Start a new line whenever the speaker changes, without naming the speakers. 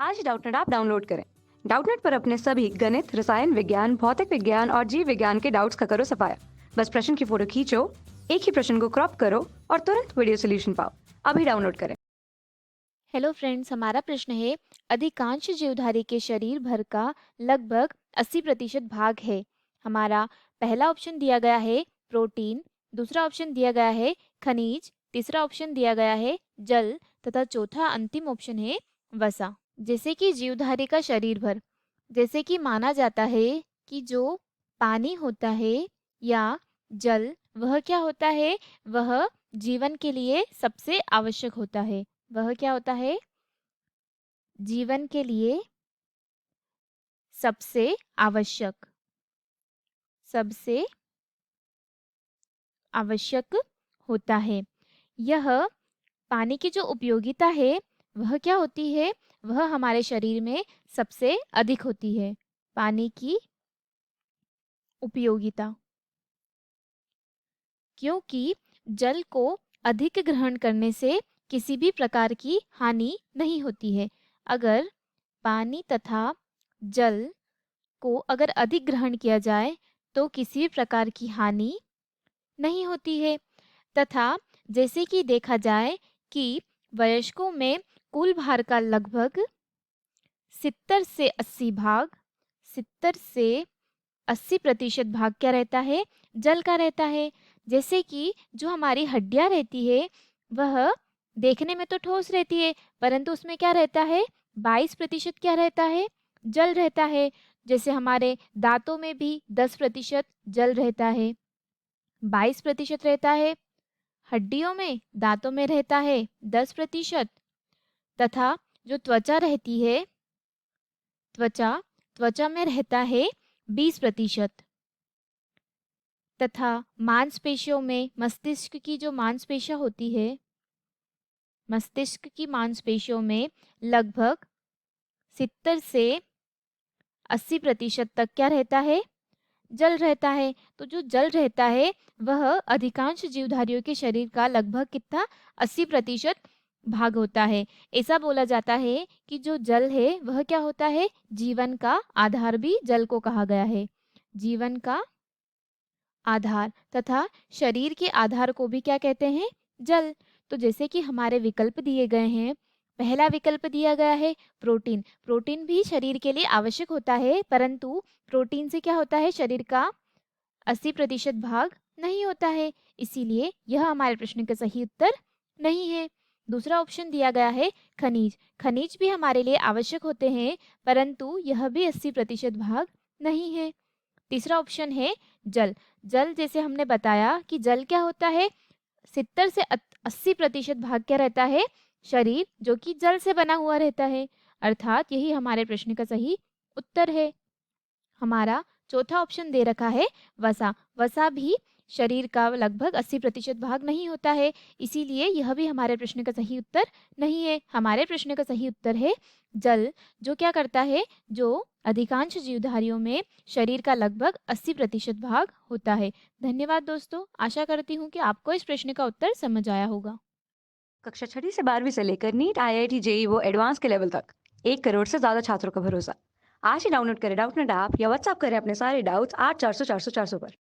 आज ही Doubtnut app download करें। Doubtnut पर अपने सभी गणित, रसायन विज्ञान, भौतिक विज्ञान और जीव विज्ञान के डाउट्स का करो सफाया। बस प्रश्न की फोटो खींचो, एक ही प्रश्न को क्रॉप करो और तुरंत वीडियो सोल्यूशन पाओ। अभी डाउनलोड करें।
हेलो फ्रेंड्स, हमारा प्रश्न है अधिकांश जीवधारी के शरीर भर का लगभग 80% भाग है। हमारा पहला ऑप्शन दिया गया है प्रोटीन, दूसरा ऑप्शन दिया गया है खनिज, तीसरा ऑप्शन दिया गया है जल तथा चौथा अंतिम ऑप्शन है वसा। जैसे कि जीवधारी का शरीर भर, जैसे कि माना जाता है कि जो पानी होता है या जल, वह क्या होता है, वह जीवन के लिए सबसे आवश्यक होता है। वह क्या होता है, जीवन के लिए सबसे आवश्यक, सबसे आवश्यक होता है। यह पानी की जो उपयोगिता है वह क्या होती है, वह हमारे शरीर में सबसे अधिक होती है। पानी की उपयोगिता, क्योंकि जल को अधिक ग्रहण करने से किसी भी प्रकार की हानि नहीं होती है। अगर पानी तथा जल को अगर अधिक ग्रहण किया जाए तो किसी भी प्रकार की हानि नहीं होती है। तथा जैसे कि देखा जाए कि वयस्कों में कुल भार का लगभग 70 से 80 भाग, 70 से 80% भाग क्या रहता है, जल का रहता है। जैसे कि जो हमारी हड्डियां रहती है वह देखने में तो ठोस रहती है, परंतु उसमें क्या रहता है, 22% क्या रहता है, जल रहता है। जैसे हमारे दांतों में भी 10% जल रहता है, 22% रहता है। हड्डियों में, दांतों में रहता है 10%। तथा जो त्वचा रहती है, त्वचा त्वचा में रहता है 20%। तथा मांसपेशियों में, मस्तिष्क की जो मांसपेशियां होती है, मस्तिष्क की मांसपेशियों में लगभग 70 से 80% तक क्या रहता है, जल रहता है। तो जो जल रहता है वह अधिकांश जीवधारियों के शरीर का लगभग कितना, 80% भाग होता है। ऐसा बोला जाता है कि जो जल है वह क्या होता है, जीवन का आधार भी जल को कहा गया है। जीवन का आधार तथा शरीर के आधार को भी क्या कहते हैं, जल। तो जैसे कि हमारे विकल्प दिए गए हैं, पहला विकल्प दिया गया है प्रोटीन। प्रोटीन भी शरीर के लिए आवश्यक होता है, परंतु प्रोटीन से क्या होता है, शरीर का 80% भाग नहीं होता है, इसीलिए यह हमारे प्रश्न का सही उत्तर नहीं है। दूसरा ऑप्शन दिया गया है खनिज। खनिज भी हमारे लिए आवश्यक होते हैं, परंतु यह भी 80% भाग नहीं है। तीसरा ऑप्शन है जल। जल जैसे हमने बताया कि जल क्या होता है, 70 से 80% भाग क्या रहता है, शरीर जो कि जल से बना हुआ रहता है। अर्थात यही हमारे प्रश्न का सही उत्तर है। हमारा चौथा ऑप्शन दे रखा है वसा। वसा भी शरीर का लगभग 80% भाग नहीं होता है, इसीलिए यह भी हमारे प्रश्न का सही उत्तर नहीं है। हमारे प्रश्न का सही उत्तर है जल, जो क्या करता है, जो अधिकांश जीवधारियों में शरीर का लगभग 80% भाग होता है। धन्यवाद दोस्तों, आशा करती हूँ कि आपको इस प्रश्न का उत्तर समझ आया होगा।
कक्षा 6 से 12वीं से लेकर नीट, IIT, JEE वो एडवांस के लेवल तक 1 करोड़ से ज्यादा छात्रों का भरोसा। आज ही डाउनलोड करें डाउटनेट ऐप या व्हाट्सएप करें अपने सारे डाउट्स 8400 400 400 पर।